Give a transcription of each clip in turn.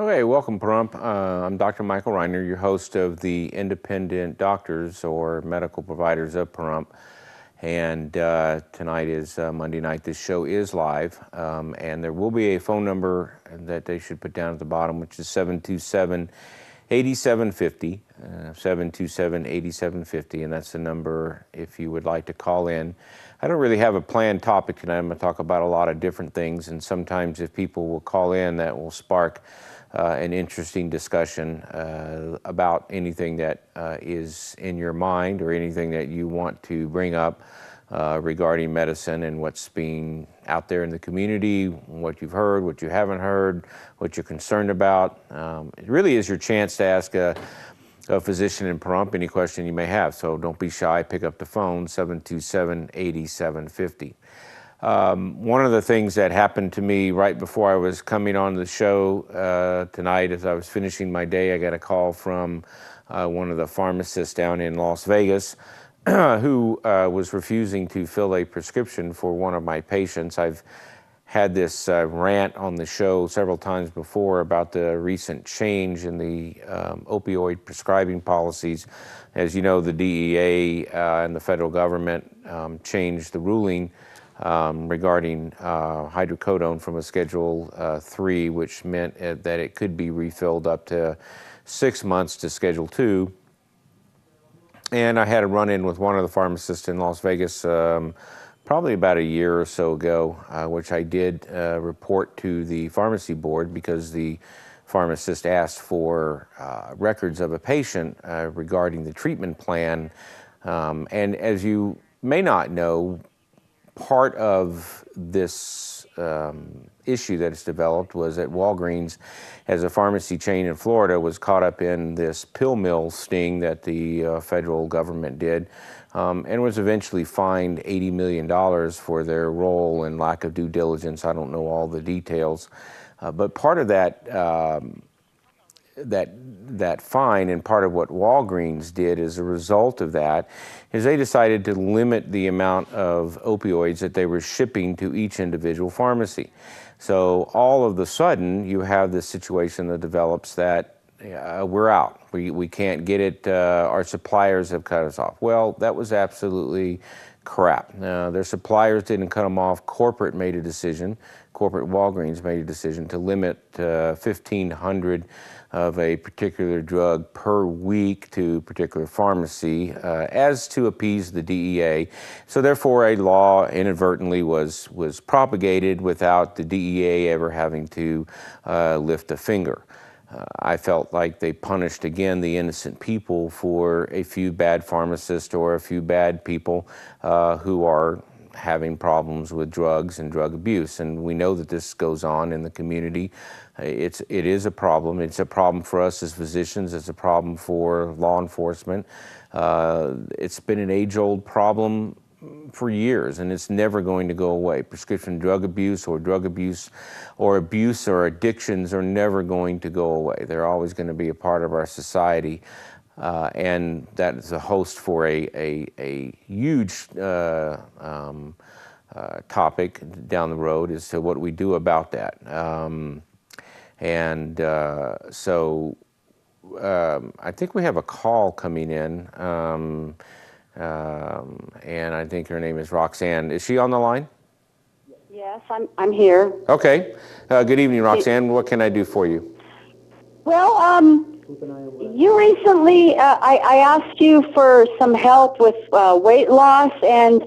Okay, welcome, Pahrump. I'm Dr. Michael Reiner, your host of the Independent Doctors or Medical Providers of Pahrump. And tonight is Monday night. This show is live, and there will be a phone number that they should put down at the bottom, which is 727-8750, 727-8750, and that's the number if you would like to call in. I don't really have a planned topic tonight. I'm going to talk about a lot of different things, and sometimes if people will call in, that will spark an interesting discussion about anything that is in your mind or anything that you want to bring up regarding medicine and what's being out there in the community, what you've heard, what you haven't heard, what you're concerned about. It really is your chance to ask a physician in Pahrump any question you may have. So don't be shy, pick up the phone, 727-8750. One of the things that happened to me right before I was coming on the show tonight, as I was finishing my day, I got a call from one of the pharmacists down in Las Vegas who was refusing to fill a prescription for one of my patients. I've had this rant on the show several times before about the recent change in the opioid prescribing policies. As you know, the DEA and the federal government changed the ruling regarding hydrocodone from a Schedule 3, which meant that it could be refilled up to 6 months to Schedule 2. And I had a run-in with one of the pharmacists in Las Vegas probably about a year or so ago, which I did report to the pharmacy board because the pharmacist asked for records of a patient regarding the treatment plan. And as you may not know, part of this issue that has developed was that Walgreens, as a pharmacy chain in Florida, was caught up in this pill mill sting that the federal government did, and was eventually fined $80 million for their role and lack of due diligence. I don't know all the details, but part of that fine, and part of what Walgreens did as a result of that, is they decided to limit the amount of opioids that they were shipping to each individual pharmacy. So all of a sudden, you have this situation that develops that we're out. We can't get it. Our suppliers have cut us off. Well, that was absolutely crap. Their suppliers didn't cut them off. Corporate Walgreens made a decision to limit 1,500 of a particular drug per week to a particular pharmacy as to appease the DEA. So therefore a law inadvertently was propagated without the DEA ever having to lift a finger. I felt like they punished again the innocent people for a few bad pharmacists or a few bad people who are having problems with drugs and drug abuse. And we know that this goes on in the community. It is a problem. It's a problem for us as physicians. It's a problem for law enforcement. It's been an age-old problem for years, and it's never going to go away. Prescription drug abuse or abuse or addictions are never going to go away. They're always going to be a part of our society. And that is a host for a huge topic down the road as to what we do about that. So I think we have a call coming in, and I think her name is Roxanne. Is she on the line? Yes, I'm here. Okay. Good evening, Roxanne. What can I do for you? Well, you recently, I asked you for some help with weight loss, and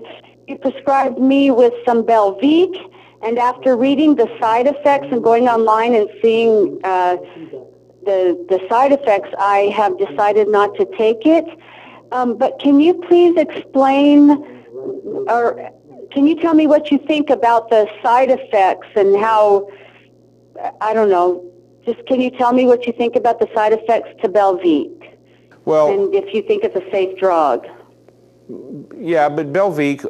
you prescribed me with some Belviq. And after reading the side effects and going online and seeing the side effects, I have decided not to take it. But can you please explain, or can you tell me what you think about the side effects and how, I don't know, just can you tell me what you think about the side effects to Belviq? Well, and if you think it's a safe drug. Yeah, but Belviq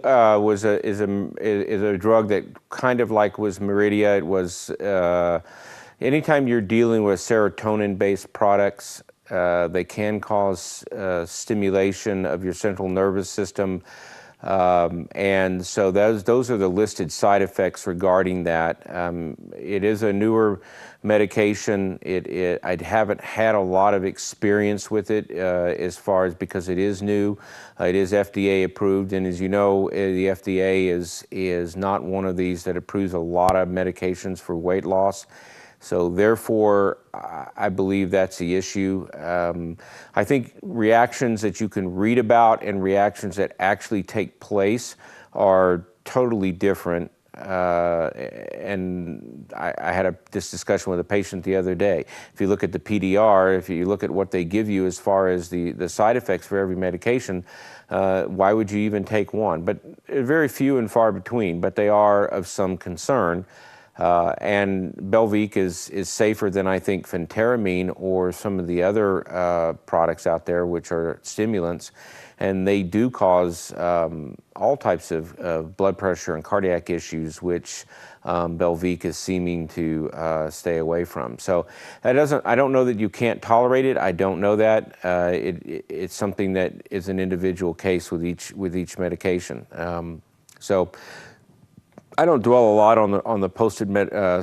is a drug that kind of like was Meridia. It was anytime you're dealing with serotonin-based products, they can cause stimulation of your central nervous system And so those are the listed side effects regarding that. It is a newer medication. I haven't had a lot of experience with it as far as, because it is new. It is FDA approved, and as you know, the FDA is not one of these that approves a lot of medications for weight loss. So therefore, I believe that's the issue. I think reactions that you can read about and reactions that actually take place are totally different. And I had this discussion with a patient the other day. If you look at the PDR, if you look at what they give you as far as the side effects for every medication, why would you even take one? But very few and far between, but they are of some concern. And Belviq is safer than, I think, phentermine or some of the other products out there, which are stimulants, and they do cause all types of blood pressure and cardiac issues, which Belviq is seeming to stay away from. So I don't know that you can't tolerate it. I don't know that. It's something that is an individual case with each medication. So I don't dwell a lot on the posted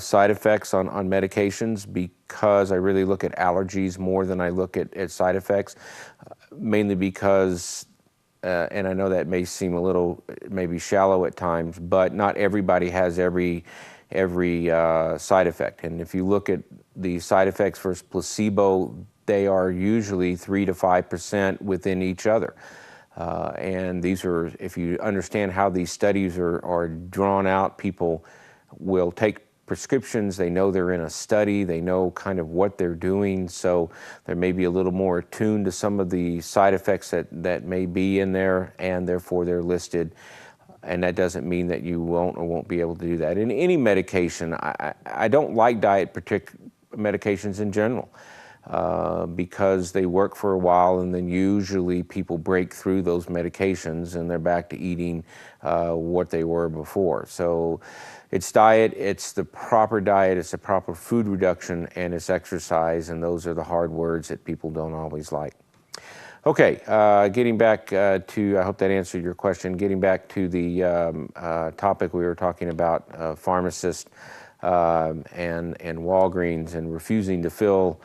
side effects on medications, because I really look at allergies more than I look at side effects, mainly because, and I know that may seem a little maybe shallow at times, but not everybody has every side effect. And if you look at the side effects versus placebo, they are usually 3 to 5% within each other. And these are, if you understand how these studies are drawn out, people will take prescriptions, they know they're in a study, they know kind of what they're doing, so they may be a little more attuned to some of the side effects that may be in there, and therefore they're listed. And that doesn't mean that you won't or won't be able to do that. In any medication, I don't like diet medications in general. Because they work for a while, and then usually people break through those medications and they're back to eating what they were before. So it's diet, it's the proper diet, it's the proper food reduction, and it's exercise, and those are the hard words that people don't always like. Okay, getting back to, I hope that answered your question, getting back to the topic we were talking about, pharmacists and Walgreens and refusing to fill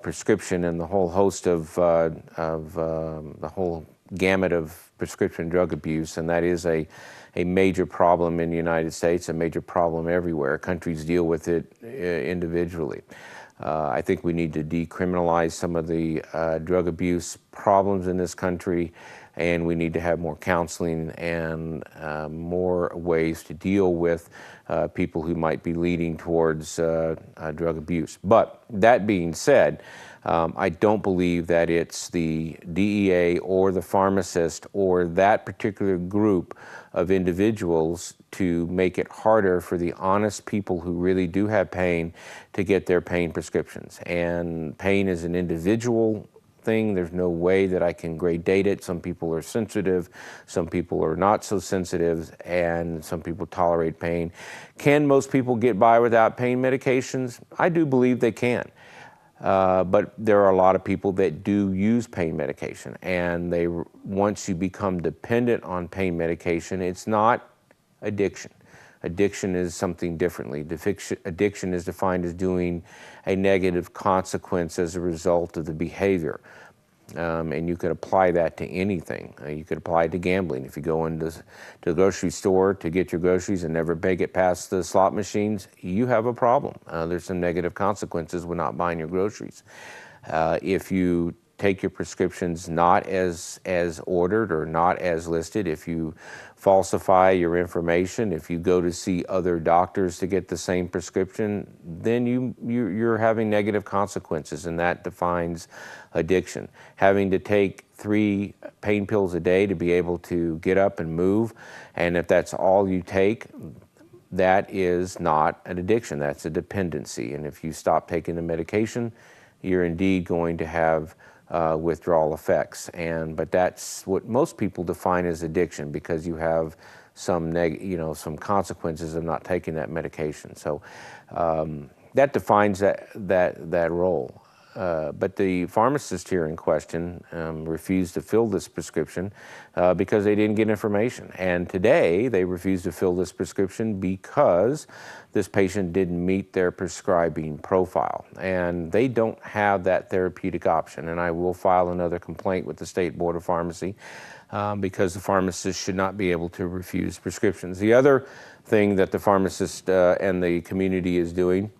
prescription, and the whole host of the whole gamut of prescription drug abuse, and that is a major problem in the United States, a major problem everywhere. Countries deal with it individually. I think we need to decriminalize some of the drug abuse problems in this country, and we need to have more counseling and more ways to deal with people who might be leading towards drug abuse. But that being said, I don't believe that it's the DEA or the pharmacist or that particular group of individuals to make it harder for the honest people who really do have pain to get their pain prescriptions. And pain is an individual thing. There's no way that I can grade date it. Some people are sensitive, some people are not so sensitive, and some people tolerate pain. Can most people get by without pain medications? I do believe they can. But there are a lot of people that do use pain medication, and once you become dependent on pain medication, it's not addiction. Addiction is something differently. Addiction is defined as doing a negative consequence as a result of the behavior. And you could apply that to anything. You could apply it to gambling. If you go into the grocery store to get your groceries and never make it past the slot machines, you have a problem. There's some negative consequences with not buying your groceries. If you take your prescriptions not as ordered or not as listed, if you falsify your information, if you go to see other doctors to get the same prescription, then you're having negative consequences, and that defines addiction. Having to take 3 pain pills a day to be able to get up and move, and if that's all you take, that is not an addiction, that's a dependency. And if you stop taking the medication, you're indeed going to have withdrawal effects. But that's what most people define as addiction, because you have some some consequences of not taking that medication. So that defines that role. but the pharmacist here in question refused to fill this prescription because they didn't get information. And today they refuse to fill this prescription because this patient didn't meet their prescribing profile. And they don't have that therapeutic option. And I will file another complaint with the State Board of Pharmacy because the pharmacist should not be able to refuse prescriptions. The other thing that the pharmacist and the community is doing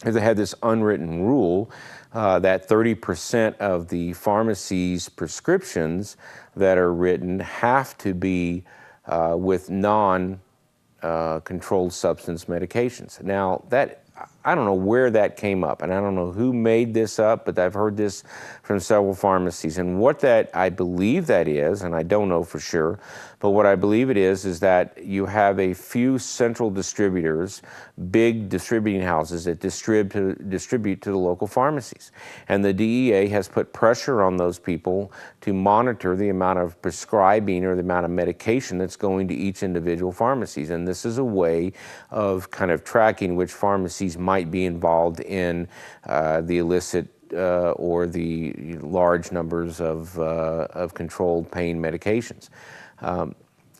is they had this unwritten rule that 30% of the pharmacy's prescriptions that are written have to be with non-controlled substance medications. Now, I don't know where that came up, and I don't know who made this up, but I've heard this from several pharmacies. And what I believe that is, and I don't know for sure, but what I believe it is that you have a few central distributors, big distributing houses that distribute to the local pharmacies. And the DEA has put pressure on those people to monitor the amount of prescribing or the amount of medication that's going to each individual pharmacies. And this is a way of kind of tracking which pharmacies might be involved in the illicit or the large numbers of controlled pain medications.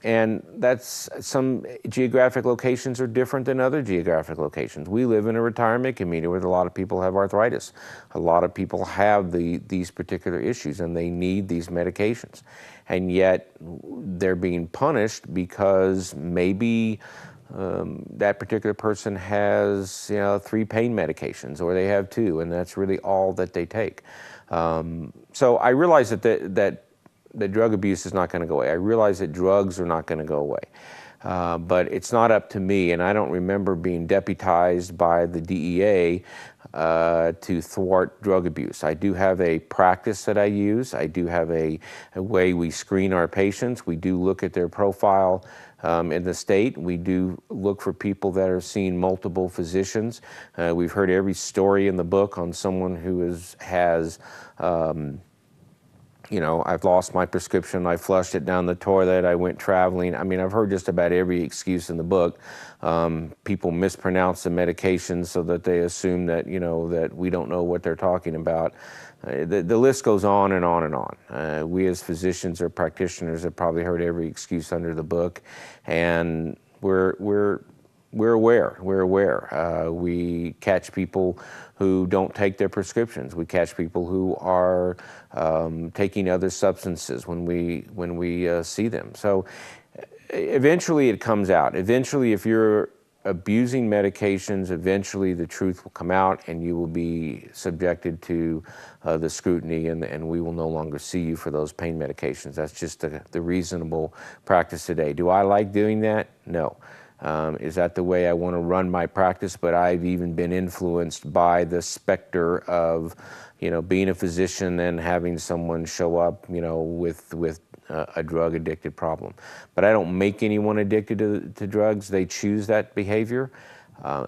And that's, some geographic locations are different than other geographic locations. We live in a retirement community where a lot of people have arthritis. A lot of people have these particular issues and they need these medications. And yet they're being punished because maybe that particular person has 3 pain medications, or they have 2, and that's really all that they take. So I realize that drug abuse is not going to go away. I realize that drugs are not going to go away. But it's not up to me, and I don't remember being deputized by the DEA to thwart drug abuse. I do have a practice that I use. I do have a way we screen our patients. We do look at their profile in the state. We do look for people that are seeing multiple physicians. We've heard every story in the book on someone who has I've lost my prescription, I flushed it down the toilet, I went traveling. I mean, I've heard just about every excuse in the book. People mispronounce the medications so that they assume that, that we don't know what they're talking about. The list goes on and on and on. We as physicians or practitioners have probably heard every excuse under the book, and we're aware. We're aware. We catch people who don't take their prescriptions. We catch people who are taking other substances when we see them. So eventually it comes out. Eventually, if you're abusing medications, eventually the truth will come out and you will be subjected to the scrutiny, and we will no longer see you for those pain medications. That's just the reasonable practice today. Do I like doing that? No. Is that the way I want to run my practice? But I've even been influenced by the specter of, being a physician and having someone show up, with a drug-addicted problem. But I don't make anyone addicted to drugs. They choose that behavior.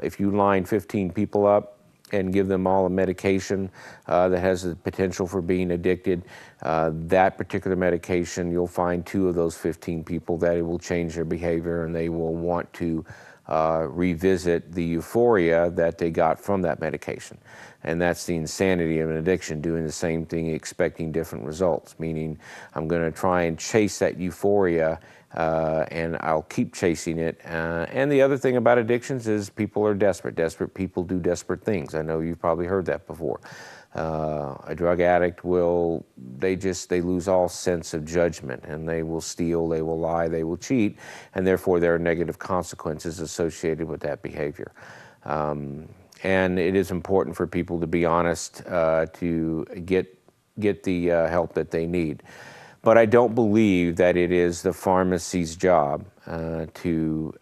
If you line 15 people up and give them all a medication that has the potential for being addicted, that particular medication, you'll find 2 of those 15 people that it will change their behavior, and they will want to revisit the euphoria that they got from that medication. And that's the insanity of an addiction, doing the same thing, expecting different results, meaning I'm going to try and chase that euphoria, and I'll keep chasing it. And the other thing about addictions is people are desperate. Desperate people do desperate things. I know you've probably heard that before. A drug addict they lose all sense of judgment, and they will steal, they will lie, they will cheat, and therefore there are negative consequences associated with that behavior. And it is important for people to be honest, to get the help that they need. But I don't believe that it is the pharmacy's job to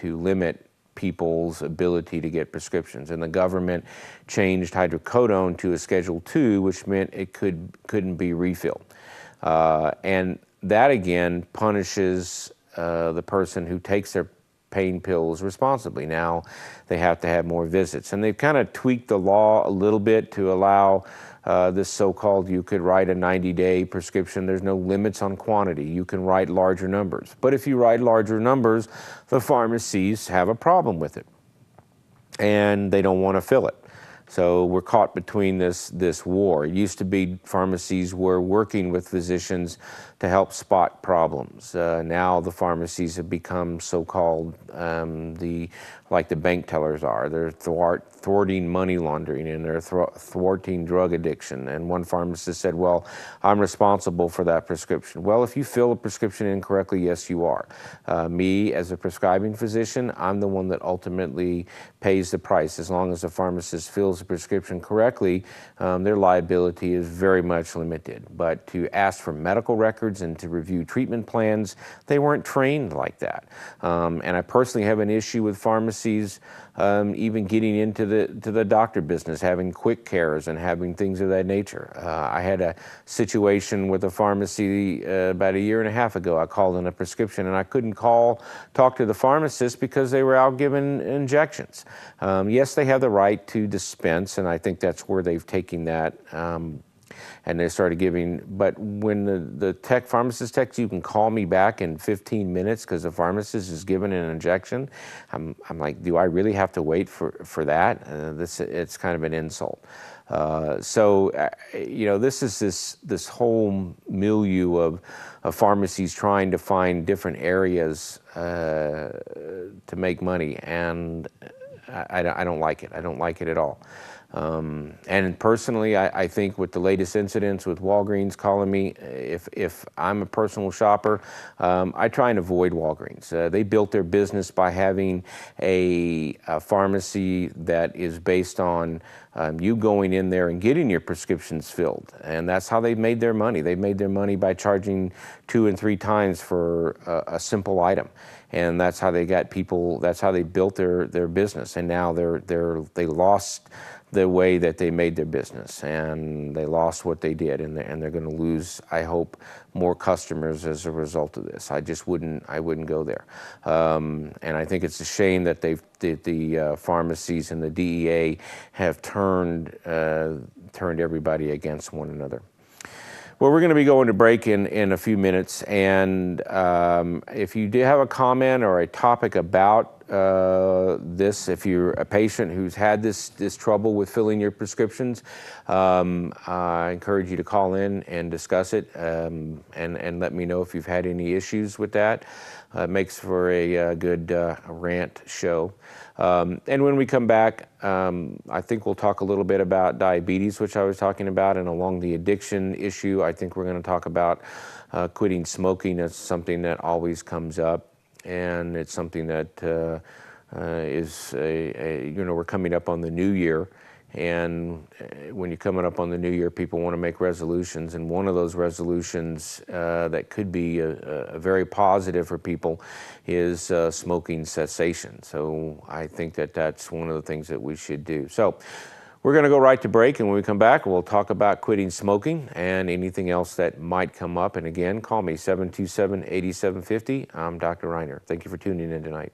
limit people's ability to get prescriptions. And the government changed hydrocodone to a Schedule II, which meant it couldn't be refilled. And that again punishes the person who takes their pain pills responsibly. Now they have to have more visits. And they've kind of tweaked the law a little bit to allow this so-called, you could write a 90-day prescription. There's no limits on quantity. You can write larger numbers. But if you write larger numbers, the pharmacies have a problem with it, and they don't want to fill it. So we're caught between this war. It used to be pharmacies were working with physicians to help spot problems. Now the pharmacies have become so-called like the bank tellers are. They're thwarting money laundering, and they're thwarting drug addiction. And one pharmacist said, well, I'm responsible for that prescription. Well, if you fill a prescription incorrectly, yes, you are. Me, as a prescribing physician, I'm the one that ultimately pays the price. As long as the pharmacist fills the prescription correctly, their liability is very much limited. But to ask for medical records and to review treatment plans, they weren't trained like that. And I personally have an issue with pharmacies even getting into the doctor business, having quick cares and having things of that nature. I had a situation with a pharmacy about 1.5 years ago. I called in a prescription and I couldn't talk to the pharmacist because they were out giving injections. Yes, they have the right to dispense, and I think that's where they've taken that. And they started giving, but when the pharmacist texts, you can call me back in 15 minutes because the pharmacist is giving an injection. I'm like, do I really have to wait for that? It's kind of an insult. This is this whole milieu of pharmacies trying to find different areas to make money, and I don't like it. I don't like it at all. And personally, I think with the latest incidents with Walgreens calling me, if I'm a personal shopper, I try and avoid Walgreens. They built their business by having a pharmacy that is based on you going in there and getting your prescriptions filled. And that's how they made their money. They made their money by charging 2 and 3 times for a simple item. And that's how they got people, that's how they built their business. And now they lost the way that they made their business, and they lost what they did, and they're going to lose, I hope, more customers as a result of this. I wouldn't go there. And I think it's a shame that the pharmacies and the DEA have turned everybody against one another. Well, we're going to be going to break in a few minutes, and if you do have a comment or a topic about this, if you're a patient who's had this trouble with filling your prescriptions, I encourage you to call in and discuss it, and let me know if you've had any issues with that. It makes for a good rant show. And when we come back, I think we'll talk a little bit about diabetes, which I was talking about, and along the addiction issue, I think we're going to talk about quitting smoking. That's something that always comes up, and it's something that is we're coming up on the new year. And when you're coming up on the new year, people want to make resolutions, and one of those resolutions that could be a very positive for people is smoking cessation. So I think that that's one of the things that we should do. So we're going to go right to break, and when we come back, we'll talk about quitting smoking and anything else that might come up. And again, call me 727-8750. I'm Dr. Reiner. Thank you for tuning in tonight.